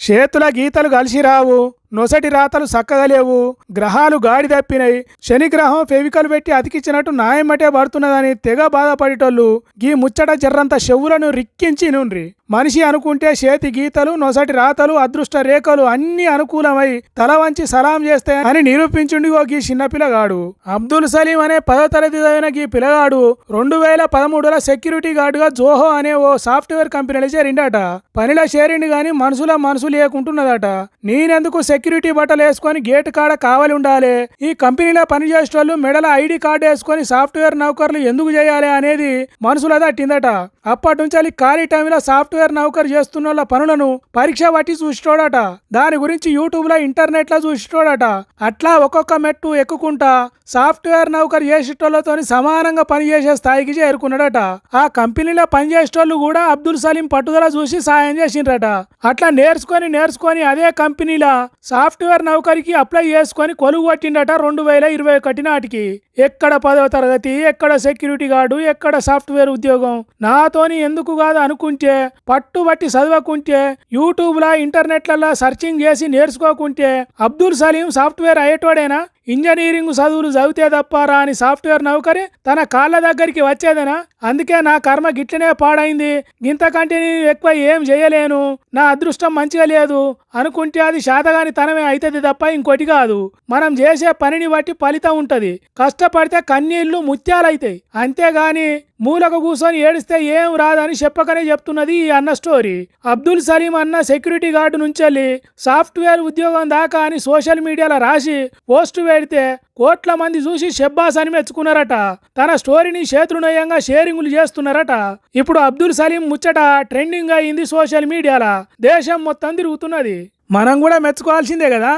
చేతుల గీతలు కలిసి రావు, నొసటి రాతలు సక్కగలేవు, గ్రహాలు గాడి తప్పినాయి, శనిగ్రహం ఫెవికల్ పెట్టి అతికిచ్చినట్టు నాయమటే పడుతున్నదని తెగ బాధపడేటోళ్ళు గీ ముచ్చట జర్రంత చెవులను రిక్కించి నుండ్రి. మనిషి అనుకుంటే చేతి గీతలు, నొసటి రాతలు, అదృష్ట రేఖలు అన్ని అనుకూలమై తల వంచి సలాం చేస్తే అని నిరూపించుండిగో గీ చిన్న పిల్లగాడు. అబ్దుల్ సలీం అనే 10వ తరగతి చదివిన గీ పిల్లగాడు 2013లో సెక్యూరిటీ గార్డుగా జోహో అనే ఓ సాఫ్ట్వేర్ కంపెనీలో చేరిండట. పనిలో చేరిండు గాని మనసు లేకుంటున్నదట. నేనెందుకు సెక్యూరిటీ బట్టలు వేసుకొని గేట్ కాడ కావాలి ఉండాలి, ఈ కంపెనీలో పనిచేసేటోళ్ళు మెడల ఐడి కార్డు వేసుకొని సాఫ్ట్వేర్ నౌకర్లు ఎందుకు చేయాలి అనేది మనసులో తట్టిందట. అప్పటి నుంచి ఖాళీ టైంలో సాఫ్ట్వేర్ నౌకరు చేస్తున్న పనులను పరీక్ష పట్టి చూసిటోడట. దాని గురించి యూట్యూబ్ లో ఇంటర్నెట్ లో చూసిటోడట. అట్లా ఒక్కొక్క మెట్టు ఎక్కుకుంటా సాఫ్ట్వేర్ నౌకరు చేసేటోళ్లతో సమానంగా పనిచేసే స్థాయికి చేరుకున్నాడట. ఆ కంపెనీలో పనిచేసేటోళ్ళు కూడా అబ్దుల్ సలీం పట్టుదల చూసి సాయం చేసిండ్రట. అట్లా నేర్చుకొని అదే కంపెనీలో సాఫ్ట్వేర్ నౌకరికి అప్లై చేసుకొని కొలువు కొట్టిండట 2021 నాటికి. ఎక్కడ 10వ తరగతి, ఎక్కడ సెక్యూరిటీ గార్డు, ఎక్కడ సాఫ్ట్వేర్ ఉద్యోగం. నాతోని ఎందుకు కాదు అనుకుంటే, పట్టుబట్టి చదవకుంటే, యూట్యూబ్లో ఇంటర్నెట్లలో సర్చింగ్ చేసి నేర్చుకోకుంటే అబ్దుల్ సలీం సాఫ్ట్వేర్ అయ్యేటోడేనా? ఇంజనీరింగ్ చదువులు చదివితే తప్ప రాని సాఫ్ట్వేర్ నౌకరి తన కాళ్ళ దగ్గరికి వచ్చేదేనా? అందుకే నా కర్మ గిట్లనే పాడైంది, ఇంతకంటే నేను ఎక్కువ ఏం చేయలేను, నా అదృష్టం మంచిగా లేదు అనుకుంటే అది శాతగాని తనమే అవుతుంది తప్ప ఇంకోటి కాదు. మనం చేసే పనిని బట్టి ఫలితం ఉంటది. కష్టపడితే కన్నీళ్లు ముత్యాలైతాయి. అంతేగాని మూలకు కూర్చొని ఏడిస్తే ఏం రాదని చెప్పకనే చెప్తున్నది ఈ అన్న స్టోరీ. అబ్దుల్ సలీం అన్న సెక్యూరిటీ గార్డు నుంచి సాఫ్ట్వేర్ ఉద్యోగం దాకా అని సోషల్ మీడియాలో రాసి పోస్ట్ పెడితే కోట్ల మంది చూసి షెబ్బాస్ అని మెచ్చుకున్నారట. తన స్టోరీని చేతులునయంగా షేరింగులు చేస్తున్నారట. ఇప్పుడు అబ్దుల్ సలీం ముచ్చట ట్రెండింగ్ అయింది సోషల్ మీడియాలో. దేశం మొత్తం తిరుగుతున్నది. మనం కూడా మెచ్చుకోవాల్సిందే కదా.